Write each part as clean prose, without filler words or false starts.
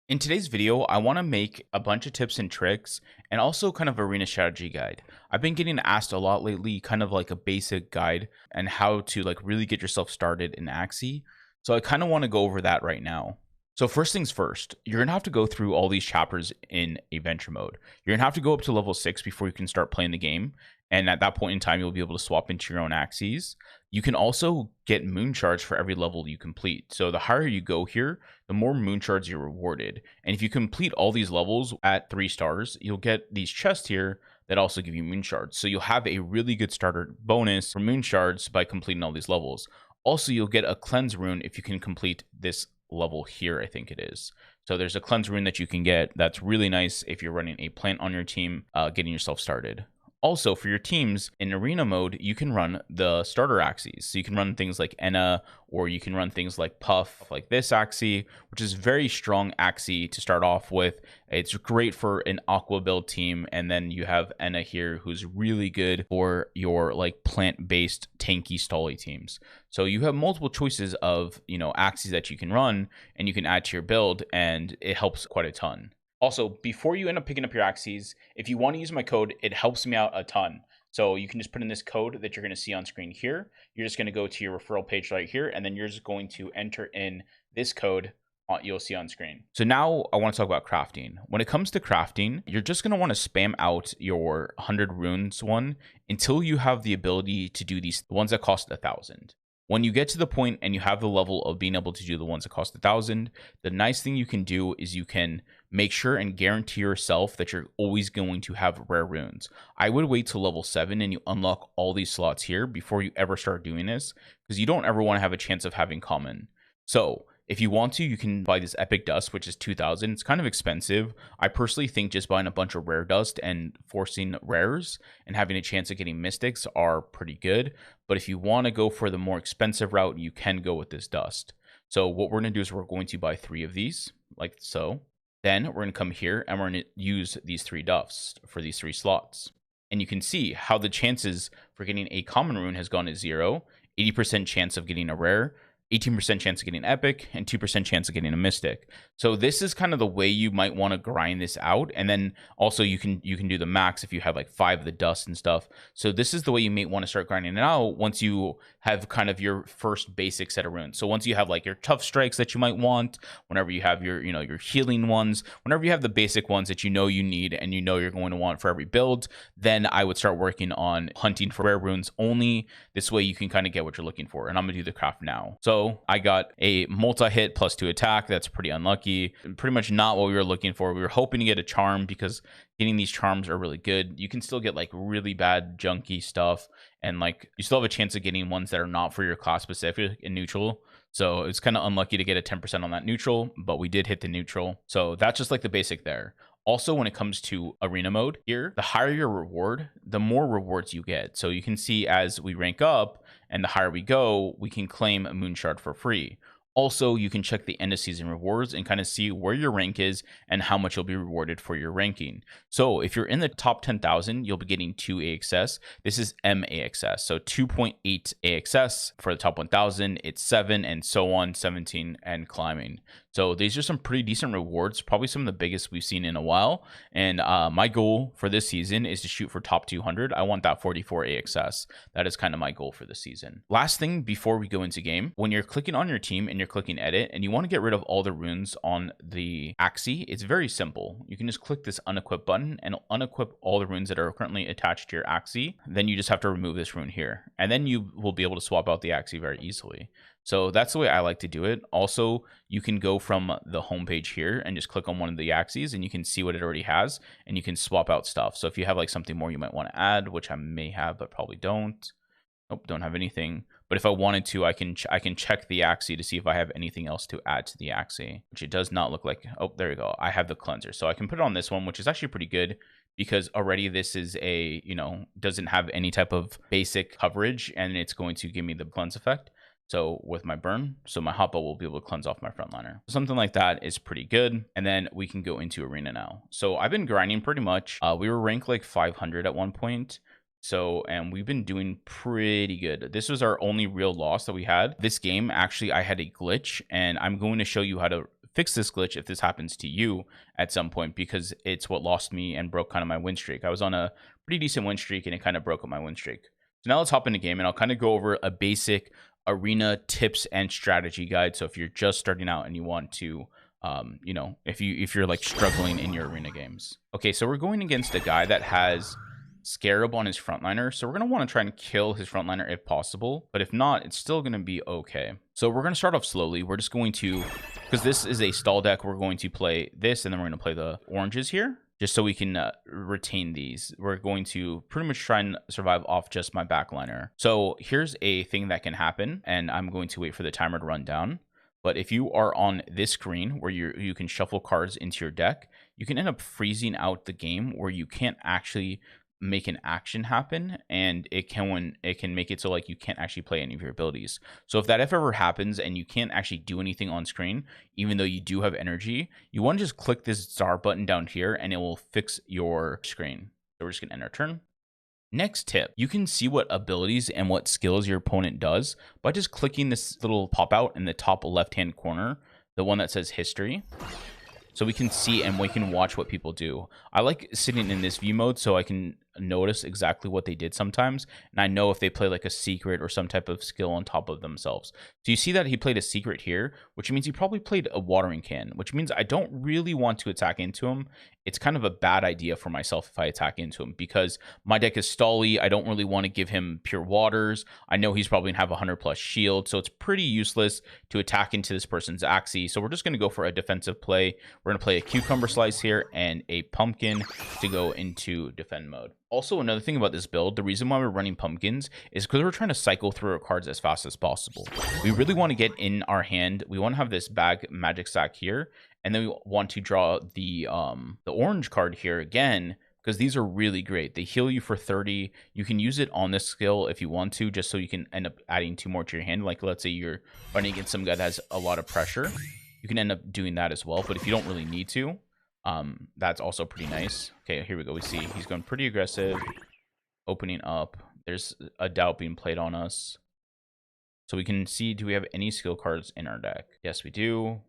In today's video, I want to make a bunch of tips and tricks and also kind of arena strategy guide. I've been getting asked a lot lately, kind of like a basic guide and how to like really get yourself started in Axie. So I kind of want to go over that right now. So first things first, you're going to have to go through all these chapters in adventure mode. You're going to have to go up to level 6 before you can start playing the game. And at that point in time, you'll be able to swap into your own Axies. You can also get moon shards for every level you complete. So the higher you go here, the more moon shards you're rewarded. And if you complete all these levels at 3 stars, you'll get these chests here that also give you moon shards. So you'll have a really good starter bonus for moon shards by completing all these levels. Also, you'll get a cleanse rune if you can complete this level here, I think it is. So there's a cleanse rune that you can get that's really nice if you're running a plant on your team, getting yourself started. Also, for your teams in arena mode, you can run the starter Axies. So you can run things like Enna, or you can run things like Puff, like this Axie, which is very strong Axie to start off with. It's great for an Aqua build team. And then you have Enna here, who's really good for your like plant-based tanky stally teams. So you have multiple choices of, Axies that you can run and you can add to your build, and it helps quite a ton. Also, before you end up picking up your Axies, if you want to use my code, it helps me out a ton. So you can just put in this code that you're going to see on screen here. You're just going to go to your referral page right here, and then you're just going to enter in this code you'll see on screen. So now I want to talk about crafting. When it comes to crafting, you're just going to want to spam out your 100 runes one until you have the ability to do these ones that cost 1,000. When you get to the point and you have the level of being able to do the ones that cost 1,000, the nice thing you can do is you can make sure and guarantee yourself that you're always going to have rare runes. I would wait till level 7 and you unlock all these slots here before you ever start doing this, because you don't ever want to have a chance of having common. So if you want to, you can buy this epic dust, which is 2,000. It's kind of expensive. I personally think just buying a bunch of rare dust and forcing rares and having a chance of getting mystics are pretty good. But if you want to go for the more expensive route, you can go with this dust. So what we're going to do is we're going to buy 3 of these, like so. Then we're going to come here and we're going to use these 3 duffs for these 3 slots. And you can see how the chances for getting a common rune has gone to 0, 80% chance of getting a rare, 18% chance of getting epic, and 2% chance of getting a mystic. So this is kind of the way you might want to grind this out. And then also you can do the max if you have like 5 of the dust and stuff. So this is the way you may want to start grinding it out once you have kind of your first basic set of runes. So once you have like your tough strikes that you might want, whenever you have your, your healing ones, whenever you have the basic ones that you need and you're going to want for every build, then I would start working on hunting for rare runes only. This way you can kind of get what you're looking for. And I'm going to do the craft now. So I got a multi-hit plus 2 attack. That's pretty unlucky. Pretty much not what we were looking for. We were hoping to get a charm because getting these charms are really good. You can still get like really bad junky stuff, and like you still have a chance of getting ones that are not for your class specific in neutral. So it's kind of unlucky to get a 10% on that neutral, but we did hit the neutral. So that's just like the basic there. Also, when it comes to arena mode here, the higher your reward, the more rewards you get. So you can see as we rank up and the higher we go, we can claim a moon shard for free. Also, you can check the end of season rewards and kind of see where your rank is and how much you'll be rewarded for your ranking. So if you're in the top 10,000, you'll be getting 2 AXS. This is MAXS. So 2.8 AXS for the top 1,000. It's 7 and so on, 17 and climbing. So these are some pretty decent rewards, probably some of the biggest we've seen in a while. And my goal for this season is to shoot for top 200. I want that 44 AXS. That is kind of my goal for the season. Last thing before we go into game, when you're clicking on your team and you're clicking edit and you want to get rid of all the runes on the Axie, it's very simple. You can just click this unequip button and unequip all the runes that are currently attached to your Axie. Then you just have to remove this rune here. And then you will be able to swap out the Axie very easily. So that's the way I like to do it. Also, you can go from the homepage here and just click on one of the Axies and you can see what it already has and you can swap out stuff. So if you have like something more you might want to add, which I may have, but probably don't. Nope, don't have anything. But if I wanted to, I can check the Axie to see if I have anything else to add to the Axie, which it does not look like. Oh, there you go. I have the cleanser. So I can put it on this one, which is actually pretty good because already this is a, doesn't have any type of basic coverage and it's going to give me the cleanse effect. So with my burn, so my hotbar will be able to cleanse off my frontliner. Something like that is pretty good. And then we can go into arena now. So I've been grinding pretty much. We were ranked like 500 at one point. So, and we've been doing pretty good. This was our only real loss that we had. This game, actually, I had a glitch, and I'm going to show you how to fix this glitch if this happens to you at some point, because it's what lost me and broke kind of my win streak. I was on a pretty decent win streak and it kind of broke up my win streak. So now let's hop in the game and I'll kind of go over a basic arena tips and strategy guide. So if you're just starting out and you want to, you know, if you're like struggling in your arena games. Okay, so we're going against a guy that has Scarab on his frontliner, so we're going to want to try and kill his frontliner if possible, but if not, it's still going to be okay. So we're going to start off slowly. We're just going to, because this is a stall deck, we're going to play this, and then we're going to play the oranges here, just so we can retain these. We're going to pretty much try and survive off just my backliner. So here's a thing that can happen, and I'm going to wait for the timer to run down. But if you are on this screen where you can shuffle cards into your deck, you can end up freezing out the game where you can't actually make an action happen, and it can make it so like you can't actually play any of your abilities. So if that ever happens and you can't actually do anything on screen, even though you do have energy, you want to just click this star button down here and it will fix your screen. So we're just gonna end our turn. Next tip, you can see what abilities and what skills your opponent does by just clicking this little pop out in the top left hand corner, the one that says history. So we can see and we can watch what people do. I like sitting in this view mode so I can notice exactly what they did sometimes, and I know if they play like a secret or some type of skill on top of themselves. So you see that he played a secret here, which means he probably played a watering can, which means I don't really want to attack into him. It's kind of a bad idea for myself if I attack into him, because my deck is stally. I don't really want to give him pure waters. I know he's probably gonna have 100+ shield, so it's pretty useless to attack into this person's Axie. So we're just gonna go for a defensive play. We're gonna play a cucumber slice here and a pumpkin to go into defend mode. Also, another thing about this build, the reason why we're running pumpkins is because we're trying to cycle through our cards as fast as possible. We really want to get in our hand. We want to have this bag magic sack here, and then we want to draw the orange card here again, because these are really great. They heal you for 30. You can use it on this skill if you want to, just so you can end up adding 2 more to your hand. Like let's say you're running against some guy that has a lot of pressure, you can end up doing that as well. But if you don't really need to, that's also pretty nice. Okay, here we go. We see he's going pretty aggressive, opening up. There's a doubt being played on us, so we can see, do we have any skill cards in our deck? Yes, we do.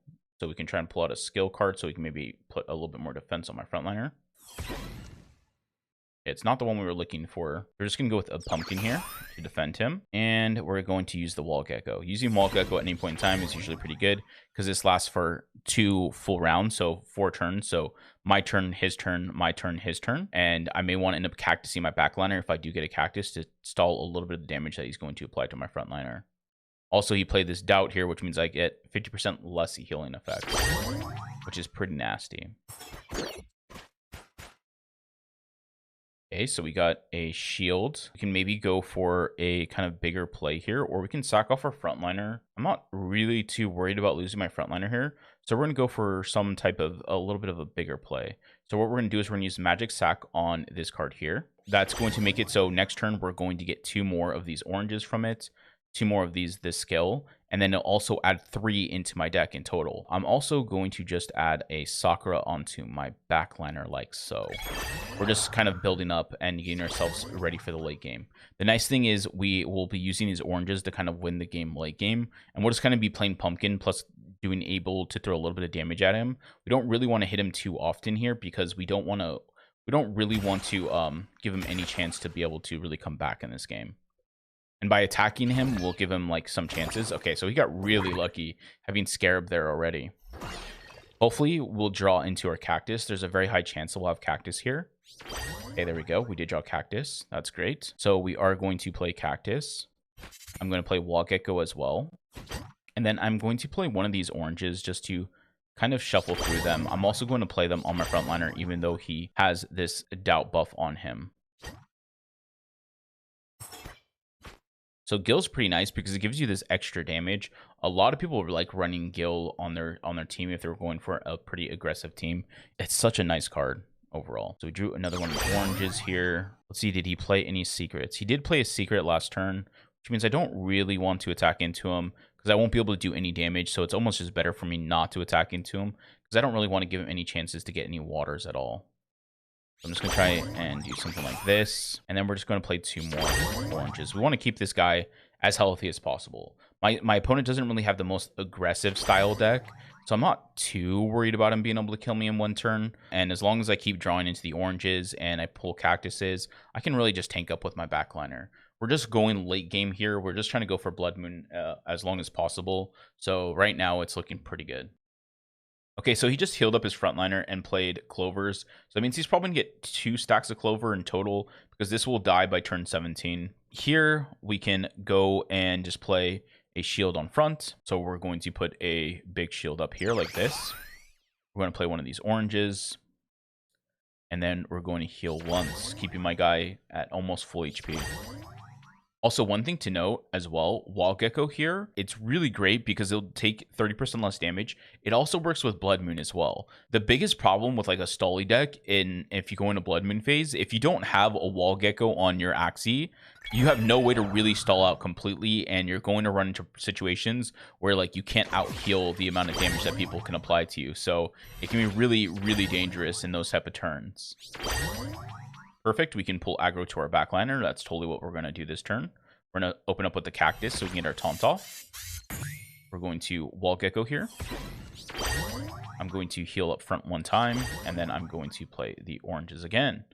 So we can try and pull out a skill card so we can maybe put a little bit more defense on my frontliner. It's not the one we were looking for. We're just gonna go with a pumpkin here to defend him, and we're going to use the wall gecko. Using wall gecko at any point in time is usually pretty good, because this lasts for 2 full rounds, so 4 turns. So my turn, his turn, my turn, his turn, and I may want to end up cactusing my backliner if I do get a cactus to stall a little bit of the damage that he's going to apply to my frontliner. Also, he played this doubt here, which means I get 50% less healing effect, which is pretty nasty. Okay, so we got a shield. We can maybe go for a kind of bigger play here, or we can sack off our frontliner. I'm not really too worried about losing my frontliner here, so we're going to go for some type of a little bit of a bigger play. So what we're going to do is we're going to use magic sack on this card here. That's going to make it so next turn we're going to get 2 more of these oranges from it, 2 more of this skill, and then it'll also add 3 into my deck in total. I'm also going to just add a Sakura onto my backliner like so. We're just kind of building up and getting ourselves ready for the late game. The nice thing is we will be using these oranges to kind of win the game late game, and we'll just kind of be playing pumpkin plus doing able to throw a little bit of damage at him. We don't really want to hit him too often here, because we don't really want to give him any chance to be able to really come back in this game. And by attacking him, we'll give him like some chances. Okay, so he got really lucky having Scarab there already. Hopefully, we'll draw into our cactus. There's a very high chance that we'll have cactus here. Okay, there we go. We did draw cactus. That's great. So we are going to play cactus. I'm going to play wall gecko as well. And then I'm going to play one of these oranges just to kind of shuffle through them. I'm also going to play them on my frontliner, even though he has this doubt buff on him. So Gil's pretty nice because it gives you this extra damage. A lot of people like running Gil on their team if they're going for a pretty aggressive team. It's such a nice card overall. So we drew another one of the oranges here. Let's see, did he play any secrets? He did play a secret last turn, which means I don't really want to attack into him because I won't be able to do any damage. So it's almost just better for me not to attack into him because I don't really want to give him any chances to get any waters at all. So I'm just going to try and do something like this. And then we're just going to play 2 more oranges. We want to keep this guy as healthy as possible. My opponent doesn't really have the most aggressive style deck. So I'm not too worried about him being able to kill me in one turn. And as long as I keep drawing into the oranges and I pull cactuses, I can really just tank up with my backliner. We're just going late game here. We're just trying to go for Blood Moon as long as possible. So right now it's looking pretty good. Okay, so he just healed up his frontliner and played clovers. So that means he's probably going to get 2 stacks of clover in total because this will die by turn 17. Here we can go and just play a shield on front. So we're going to put a big shield up here like this. We're going to play one of these oranges. And then we're going to heal once, keeping my guy at almost full HP. Also, one thing to note as well, Wall Gecko here, it's really great because it'll take 30% less damage. It also works with Blood Moon as well. The biggest problem with like a Stolly deck, if you go into Blood Moon phase, if you don't have a Wall Gecko on your Axie, you have no way to really stall out completely, and you're going to run into situations where like you can't out heal the amount of damage that people can apply to you. So it can be really, really dangerous in those type of turns. Perfect. We can pull aggro to our backliner. That's totally what we're going to do this turn. We're going to open up with the cactus so we can get our taunt off. We're going to Wall Gecko here. I'm going to heal up front one time, and then I'm going to play the oranges again.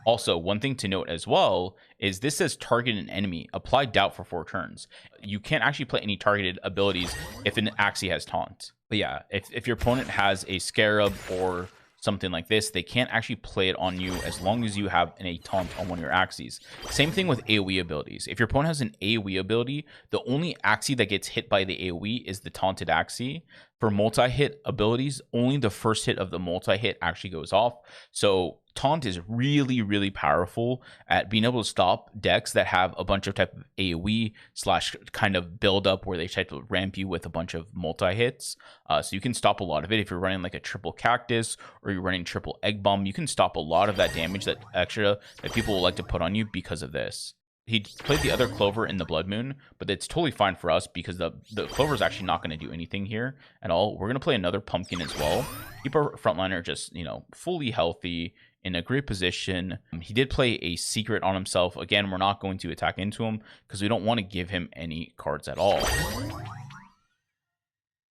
Also, one thing to note as well is this says target an enemy. Apply doubt for 4 turns. You can't actually play any targeted abilities if an Axie has taunt. But yeah, if your opponent has a Scarab or something like this, they can't actually play it on you as long as you have a taunt on one of your Axies. Same thing with AoE abilities. If your opponent has an AoE ability, the only Axie that gets hit by the AoE is the taunted Axie. For multi-hit abilities, only the first hit of the multi-hit actually goes off. So taunt is really, really powerful at being able to stop decks that have a bunch of type of AoE slash kind of build up where they try to ramp you with a bunch of multi-hits. So you can stop a lot of it. If you're running like a triple cactus or you're running triple egg bomb, you can stop a lot of that damage that extra that people will like to put on you because of this. He played the other clover in the Blood Moon, but it's totally fine for us because the clover is actually not going to do anything here at all. We're going to play another pumpkin as well. Keep our frontliner just, fully healthy, in a great position. He did play a secret on himself. Again, we're not going to attack into him because we don't want to give him any cards at all.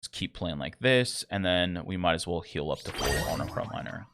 Let's keep playing like this, and then we might as well heal up to full on our frontliner.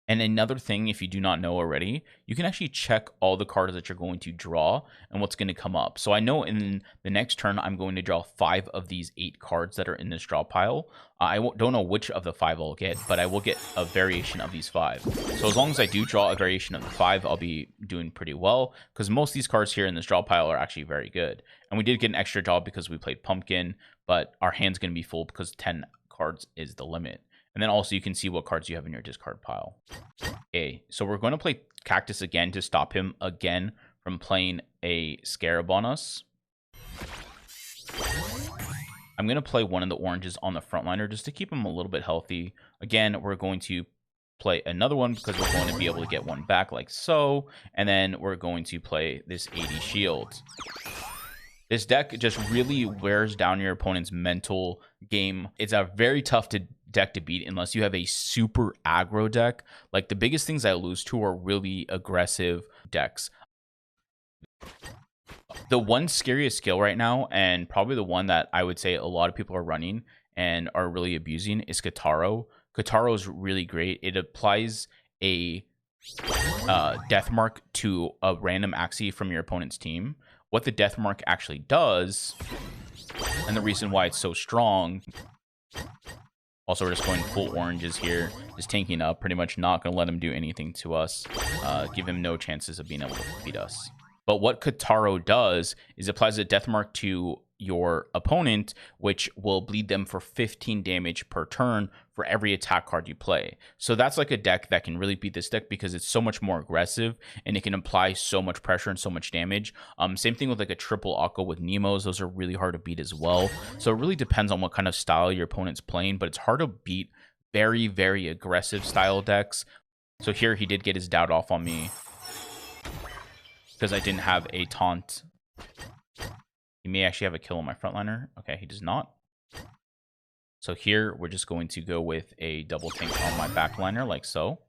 And another thing, if you do not know already, you can actually check all the cards that you're going to draw and what's going to come up. So I know in the next turn, I'm going to draw 5 of these 8 cards that are in this draw pile. I don't know which of the 5 I'll get, but I will get a variation of these 5. So as long as I do draw a variation of the 5, I'll be doing pretty well because most of these cards here in this draw pile are actually very good. And we did get an extra draw because we played Pumpkin, but our hand's going to be full because 10 cards is the limit. And then also you can see what cards you have in your discard pile. Okay, so we're going to play Cactus again to stop him again from playing a Scarab on us. I'm going to play one of the oranges on the frontliner just to keep him a little bit healthy. Again, we're going to play another one because we're going to be able to get one back like so. And then we're going to play this 80 shield. This deck just really wears down your opponent's mental game. It's a very tough deck to beat unless you have a super aggro deck. Like the biggest things I lose to are really aggressive decks. The one scariest skill right now, and probably the one that I would say a lot of people are running and are really abusing, is Kataro. Kataro is really great. It applies a death mark to a random Axie from your opponent's team. What the death mark actually does, and the reason why it's so strong. Also, we're just going full oranges here, just tanking up, pretty much not going to let him do anything to us, give him no chances of being able to beat us. But what Kataro does is applies a death mark to your opponent, which will bleed them for 15 damage per turn for every attack card you play. So that's like a deck that can really beat this deck because it's so much more aggressive and it can apply so much pressure and so much damage. Same thing with like a triple Akko with Nemos. Those are really hard to beat as well. So it really depends on what kind of style your opponent's playing, but it's hard to beat very, very aggressive style decks. So here he did get his doubt off on me because I didn't have a taunt. He may actually have a kill on my frontliner. Okay, he does not. So here, we're just going to go with a double tank on my backliner, like so.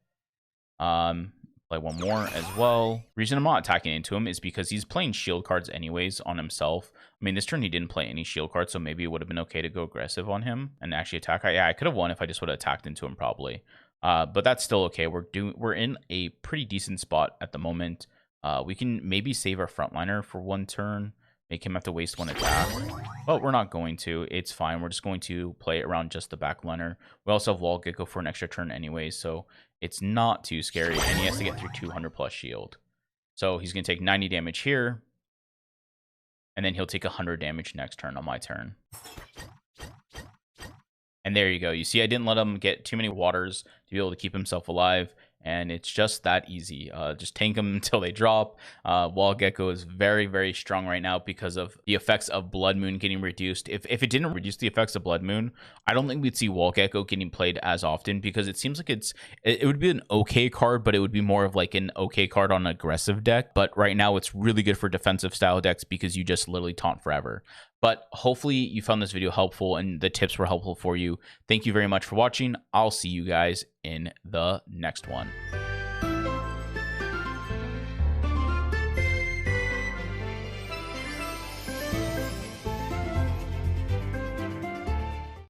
Play one more as well. Reason I'm not attacking into him is because he's playing shield cards anyways on himself. I mean, this turn he didn't play any shield cards, so maybe it would have been okay to go aggressive on him and actually attack. Yeah, I could have won if I just would have attacked into him probably. But that's still okay. We're in a pretty decent spot at the moment. We can maybe save our frontliner for one turn, make him have to waste one attack. But we're not going to. It's fine. We're just going to play it around just the backliner. We also have Wall Gecko for an extra turn anyway, so it's not too scary. And he has to get through 200 plus shield. So he's going to take 90 damage here. And then he'll take 100 damage next turn on my turn. And there you go. You see, I didn't let him get too many waters to be able to keep himself alive. And it's just that easy. Just tank them until they drop. Wall Gecko is very, very strong right now because of the effects of Blood Moon getting reduced. If it didn't reduce the effects of Blood Moon, I don't think we'd see Wall Gecko getting played as often because it seems like it would be an okay card, but it would be more of like an okay card on an aggressive deck. But right now, it's really good for defensive style decks because you just literally taunt forever. But hopefully you found this video helpful and the tips were helpful for you. Thank you very much for watching. I'll see you guys in the next one.